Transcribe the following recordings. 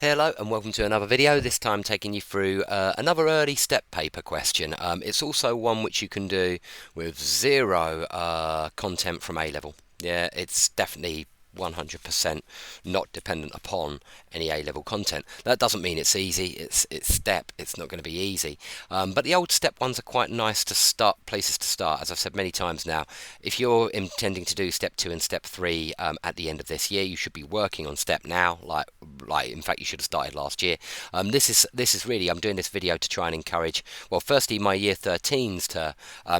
Hello and welcome to another video, this time taking you through another early step paper question. It's also one which you can do with zero content from A-level. Yeah, it's definitely 100% not dependent upon any A-level content. That doesn't mean it's easy, it's step, it's not going to be easy. But the old step ones are quite nice to start, places to start, as I've said many times now. If you're intending to do step 2 and step 3 at the end of this year, you should be working on step now, like in fact you should have started last year. This is really, I'm doing this video to try and encourage, well, firstly my year 13s to,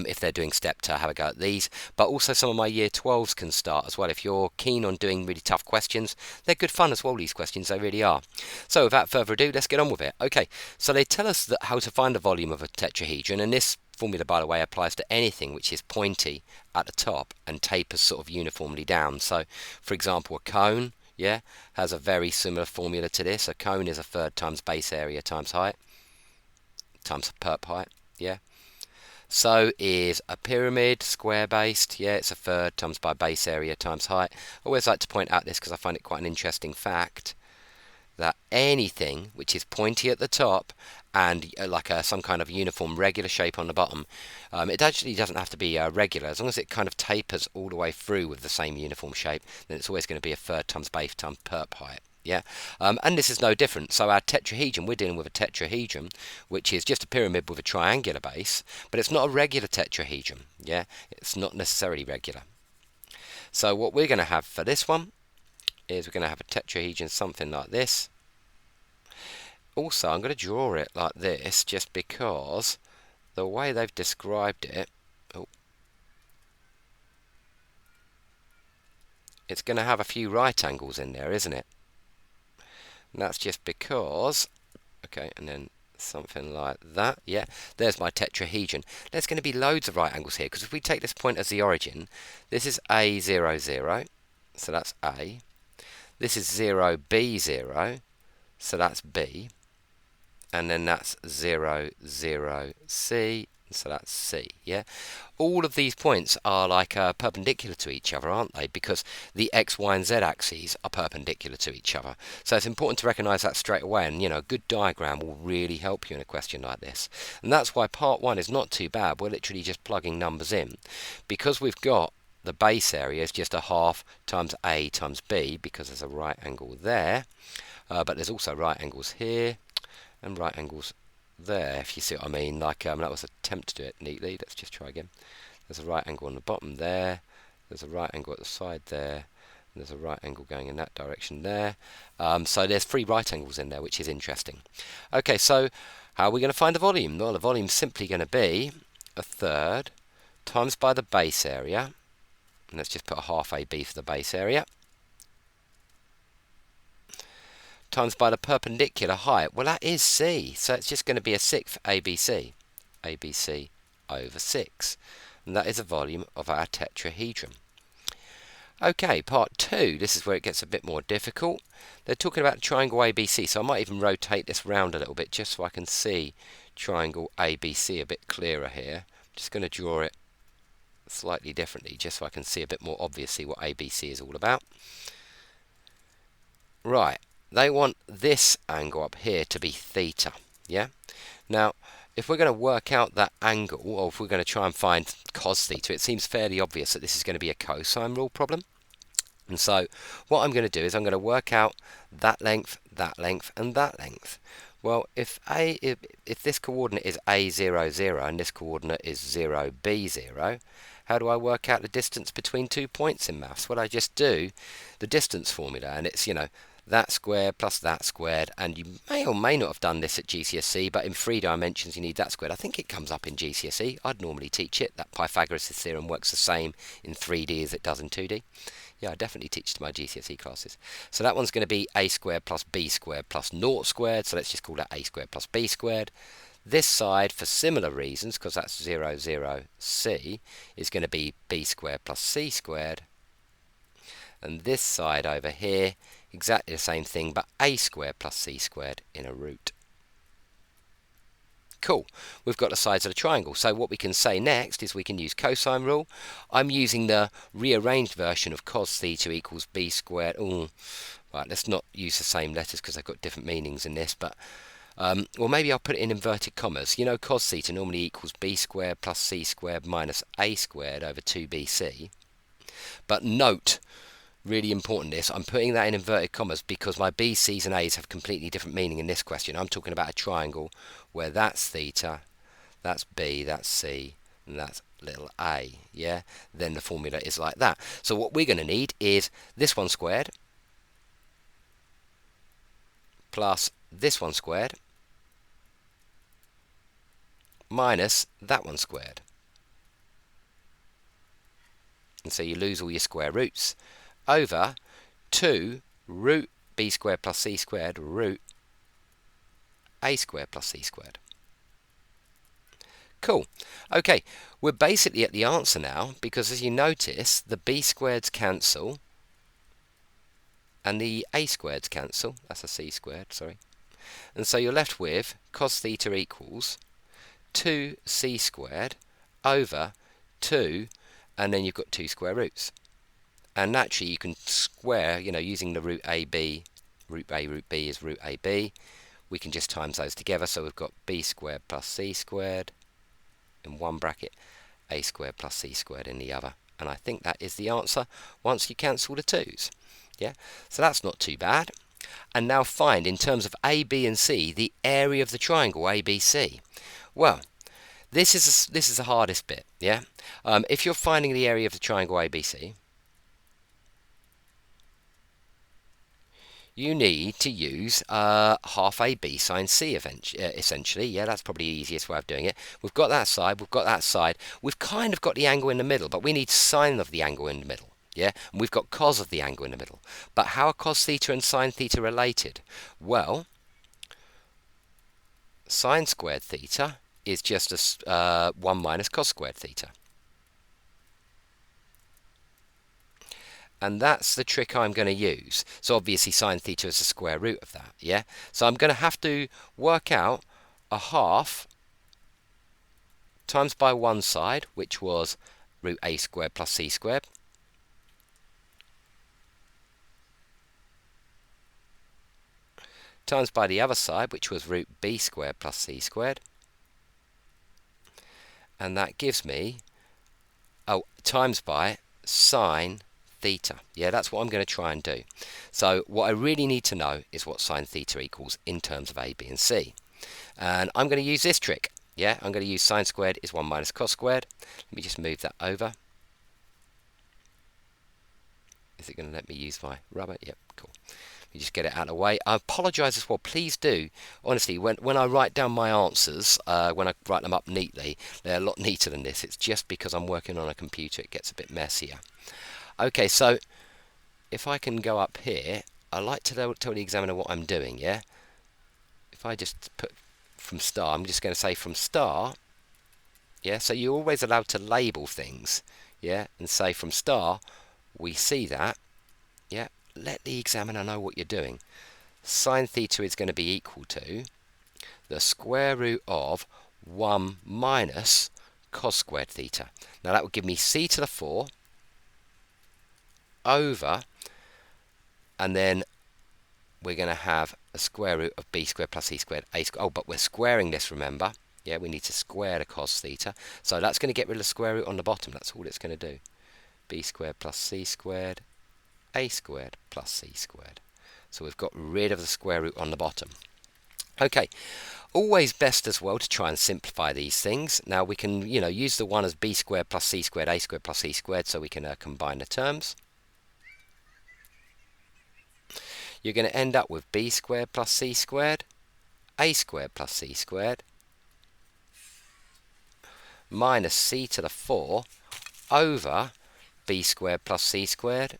if they're doing step, to have a go at these, but also some of my year 12s can start as well. If you're keen on doing really tough questions, they're good fun as well, these questions, they really are. So without further ado, let's get on with it. Okay, so they tell us that how to find the volume of a tetrahedron, and this formula, by the way, applies to anything which is pointy at the top and tapers sort of uniformly down. So, for example, a cone, yeah, has a very similar formula to this. A cone is a third times base area times height, times perp height, yeah. So is a pyramid, square-based, yeah, it's a third times by base area times height. I always like to point out this because I find it quite an interesting fact, that anything which is pointy at the top and like some kind of uniform regular shape on the bottom, it actually doesn't have to be regular. As long as it kind of tapers all the way through with the same uniform shape, then it's always going to be a third times base times perp height. Yeah, and this is no different. So our tetrahedron, we're dealing with a tetrahedron, which is just a pyramid with a triangular base, but it's not a regular tetrahedron. Yeah, it's not necessarily regular. So what we're going to have for this one is we're going to have a tetrahedron something like this. Also, I'm going to draw it like this just because the way they've described it, it's going to have a few right angles in there, isn't it? And that's just because, okay, and then something like that. Yeah, there's my tetrahedron. There's going to be loads of right angles here because if we take this point as the origin, this is A0, 0, so that's A. This is 0, B, 0, so that's B. And then that's 0, 0, C, so that's C, yeah? All of these points are like perpendicular to each other, aren't they? Because the X, Y, and Z axes are perpendicular to each other. So it's important to recognise that straight away, and a good diagram will really help you in a question like this. And that's why part 1 is not too bad. We're literally just plugging numbers in. Because we've got the base area is just a half times A times B, because there's a right angle there. But there's also right angles here and right angles there, if you see what I mean. Like that was an attempt to do it neatly. Let's just try again. There's a right angle on the bottom there, there's a right angle at the side there, and there's a right angle going in that direction there. So there's 3 right angles in there, which is interesting. Okay, so how are we going to find the volume? Well, the volume's simply going to be a third times by the base area, and let's just put a half AB for the base area, times by the perpendicular height. Well, that is C, so it's just going to be a sixth ABC. ABC over 6. And that is the volume of our tetrahedron. Okay, part 2. This is where it gets a bit more difficult. They're talking about triangle ABC, so I might even rotate this round a little bit just so I can see triangle ABC a bit clearer here. I'm just going to draw it slightly differently just so I can see a bit more obviously what ABC is all about. Right. They want this angle up here to be theta, yeah? Now, if we're going to work out that angle, or if we're going to try and find cos theta, it seems fairly obvious that this is going to be a cosine rule problem. And so, what I'm going to do is I'm going to work out that length, and that length. Well, if this coordinate is A0, 0, and this coordinate is 0, B0, how do I work out the distance between 2 points in maths? Well, I just do the distance formula, and it's, that squared plus that squared, and you may or may not have done this at GCSE, but in 3 dimensions you need that squared. I think it comes up in GCSE. I'd normally teach it. That Pythagoras' theorem works the same in 3D as it does in 2D. Yeah, I definitely teach to my GCSE classes. So that one's going to be a squared plus b squared plus naught squared, so let's just call that a squared plus b squared. This side, for similar reasons, because that's 0, 0, c, is going to be b squared plus c squared. And this side over here, exactly the same thing, but a squared plus c squared in a root. Cool, we've got the sides of the triangle. So what we can say next is we can use cosine rule. I'm using the rearranged version of cos theta equals b squared. Right, let's not use the same letters because they've got different meanings in this, but well, maybe I'll put it in inverted commas. You know, cos theta normally equals b squared plus c squared minus a squared over 2bc. But note, really important this, I'm putting that in inverted commas because my b, c's and a's have completely different meaning in this question. I'm talking about a triangle where that's theta, that's b, that's c, and that's little a, yeah? Then the formula is like that. So what we're going to need is this one squared plus this one squared minus that one squared. And so you lose all your square roots over 2 root b squared plus c squared root a squared plus c squared. Cool. Okay, we're basically at the answer now because as you notice, the b squareds cancel and the a squareds cancel. That's a c squared, sorry. And so you're left with cos theta equals 2c squared over 2, and then you've got 2 square roots. And naturally you can square, you know, using the root AB, root B is root AB. We can just times those together, so we've got b squared plus c squared in one bracket, a squared plus c squared in the other. And I think that is the answer once you cancel the 2's. Yeah, so that's not too bad. And now find, in terms of A, B and C, the area of the triangle ABC. Well, this is the hardest bit, yeah? If you're finding the area of the triangle ABC, you need to use half AB sine C essentially. Yeah, that's probably the easiest way of doing it. We've got that side, we've got that side. We've kind of got the angle in the middle, but we need sine of the angle in the middle. Yeah, and we've got cos of the angle in the middle. But how are cos theta and sine theta related? Well, sine squared theta is just 1 minus cos squared theta. And that's the trick I'm going to use. So obviously sine theta is the square root of that, yeah? So I'm going to have to work out a half times by one side, which was root a squared plus c squared, times by the other side, which was root b squared plus c squared. And that gives me, times by sine theta. Yeah, that's what I'm going to try and do. So what I really need to know is what sine theta equals in terms of A, B and C. And I'm going to use this trick. Yeah, I'm going to use sine squared is 1 minus cos squared. Let me just move that over. Is it going to let me use my rubber? Yep, cool. Let me just get it out of the way. I apologise as well. Please do. Honestly, when I write down my answers, when I write them up neatly, they're a lot neater than this. It's just because I'm working on a computer, it gets a bit messier. Okay, so if I can go up here, I like to tell the examiner what I'm doing, yeah? If I just put from star, I'm just going to say from star, yeah? So you're always allowed to label things, yeah? And say from star, we see that, yeah? Let the examiner know what you're doing. Sine theta is going to be equal to the square root of 1 minus cos squared theta. Now that would give me c to the 4 over, and then we're going to have a square root of b squared plus c squared a squared. Oh, but we're squaring this, remember? Yeah, we need to square the cos theta. So that's going to get rid of the square root on the bottom. That's all it's going to do. b squared plus c squared a squared plus c squared. So we've got rid of the square root on the bottom. Okay, always best as well to try and simplify these things. Now we can, use the one as b squared plus c squared a squared plus c squared, so we can combine the terms. You're going to end up with b squared plus c squared, a squared plus c squared, minus c to the 4 over b squared plus c squared,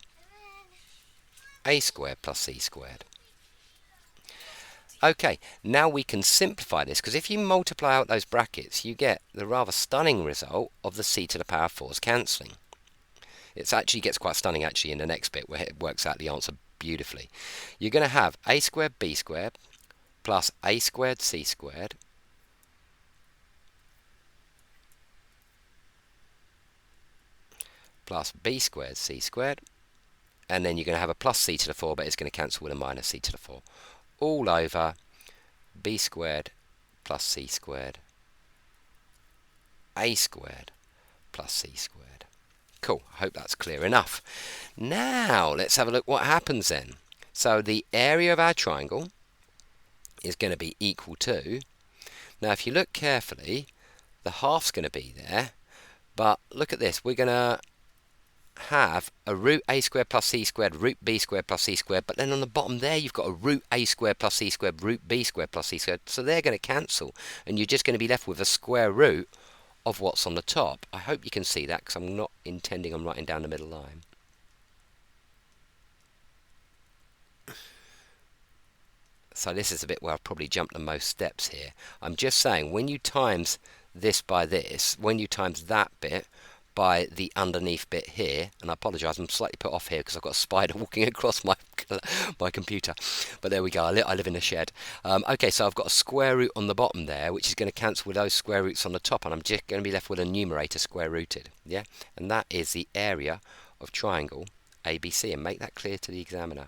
a squared plus c squared. Okay, now we can simplify this, because if you multiply out those brackets, you get the rather stunning result of the c to the power 4's cancelling. It actually gets quite stunning actually in the next bit where it works out the answer beautifully. You're going to have a squared b squared plus a squared c squared plus b squared c squared, and then you're going to have a plus c to the 4, but it's going to cancel with a minus c to the 4. All over b squared plus c squared, a squared plus c squared. Cool, I hope that's clear enough. Now, let's have a look what happens then. So the area of our triangle is going to be equal to, now if you look carefully, the half's going to be there, but look at this, we're going to have a root a squared plus c squared, root b squared plus c squared, but then on the bottom there you've got a root a squared plus c squared, root b squared plus c squared, so they're going to cancel, and you're just going to be left with a square root of what's on the top. I hope you can see that, because I'm not intending on writing down the middle line. So this is a bit where I've probably jumped the most steps here. I'm just saying, when you times this by this, when you times that bit by the underneath bit here, and I apologise, I'm slightly put off here because I've got a spider walking across my computer, but there we go, I live in a shed. Okay, so I've got a square root on the bottom there, which is going to cancel with those square roots on the top, and I'm just going to be left with a numerator square rooted, yeah? And that is the area of triangle ABC, and make that clear to the examiner.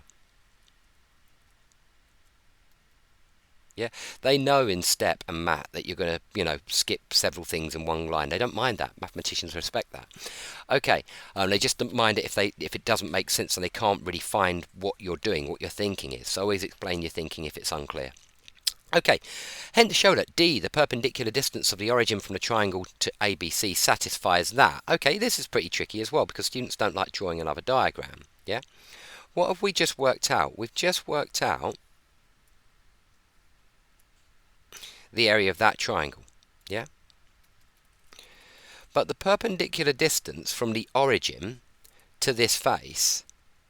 Yeah, they know in STEP and Math that you're going to, skip several things in one line. They don't mind that. Mathematicians respect that. Okay, they just don't mind it if it doesn't make sense and they can't really find what you're doing, what your thinking is. So always explain your thinking if it's unclear. Okay, hence show that D, the perpendicular distance of the origin from the triangle to ABC, satisfies that. Okay, this is pretty tricky as well because students don't like drawing another diagram. Yeah, what have we just worked out? We've just worked out the area of that triangle, yeah? But the perpendicular distance from the origin to this face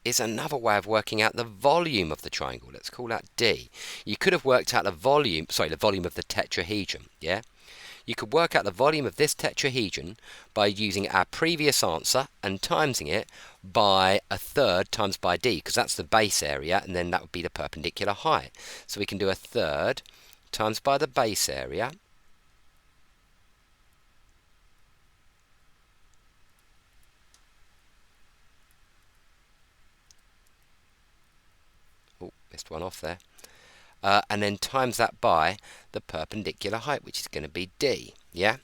is another way of working out the volume of the triangle. Let's call that D. You could have worked out the volume of the tetrahedron, yeah? You could work out the volume of this tetrahedron by using our previous answer and timesing it by a third times by D, because that's the base area, and then that would be the perpendicular height. So we can do a third times by the base area missed one off there, and then times that by the perpendicular height, which is going to be D, yeah?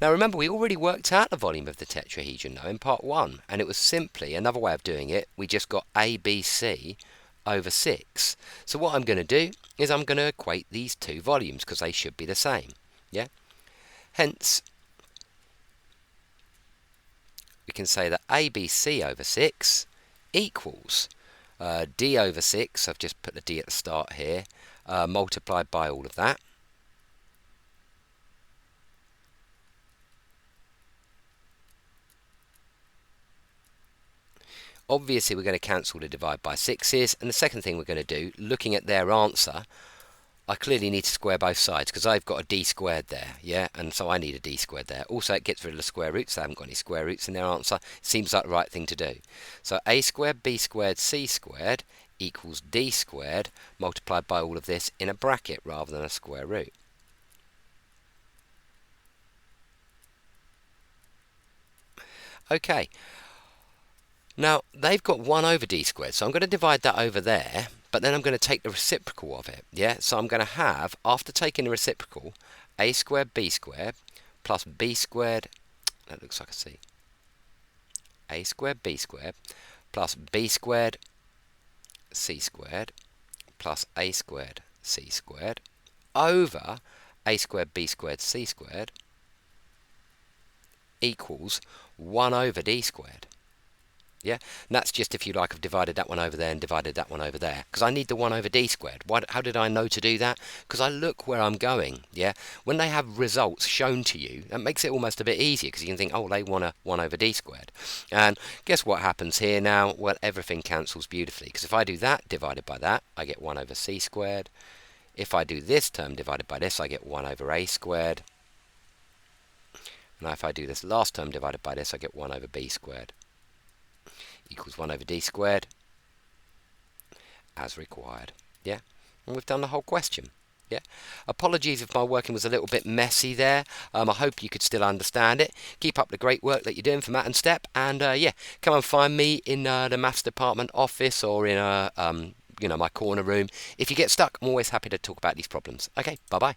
Now remember, we already worked out the volume of the tetrahedron now in part 1, and it was simply another way of doing it. We just got ABC over 6. So what I'm going to do is I'm going to equate these two volumes because they should be the same, yeah? Hence, we can say that ABC over 6 equals D over 6, I've just put the D at the start here, multiplied by all of that. Obviously we're going to cancel the divide by 6's, and the second thing we're going to do, looking at their answer, I clearly need to square both sides because I've got a D squared there, yeah, and so I need a D squared there. Also it gets rid of the square roots, they haven't got any square roots in their answer. Seems like the right thing to do. So A squared, B squared, C squared equals D squared multiplied by all of this in a bracket rather than a square root. Okay. Now, they've got 1 over D squared, so I'm going to divide that over there, but then I'm going to take the reciprocal of it, yeah? So I'm going to have, after taking the reciprocal, A squared B squared plus B squared, that looks like a C, A squared B squared plus B squared C squared plus A squared C squared over A squared B squared C squared equals 1 over D squared. Yeah, and that's just, if you like, I've divided that one over there and divided that one over there because I need the 1 over D squared. How did I know to do that? Because I look where I'm going, yeah? When they have results shown to you, that makes it almost a bit easier because you can think, oh, they want a 1 over D squared. And guess what happens here now? Well, everything cancels beautifully because if I do that divided by that, I get 1 over C squared. If I do this term divided by this, I get 1 over A squared. Now if I do this last term divided by this, I get 1 over B squared equals 1 over D squared as required. Yeah, and we've done the whole question. Yeah. Apologies if my working was a little bit messy there. I hope you could still understand it. Keep up the great work that you're doing for Matt and Step. And yeah, come and find me in the maths department office or in my corner room. If you get stuck, I'm always happy to talk about these problems. Okay, bye bye.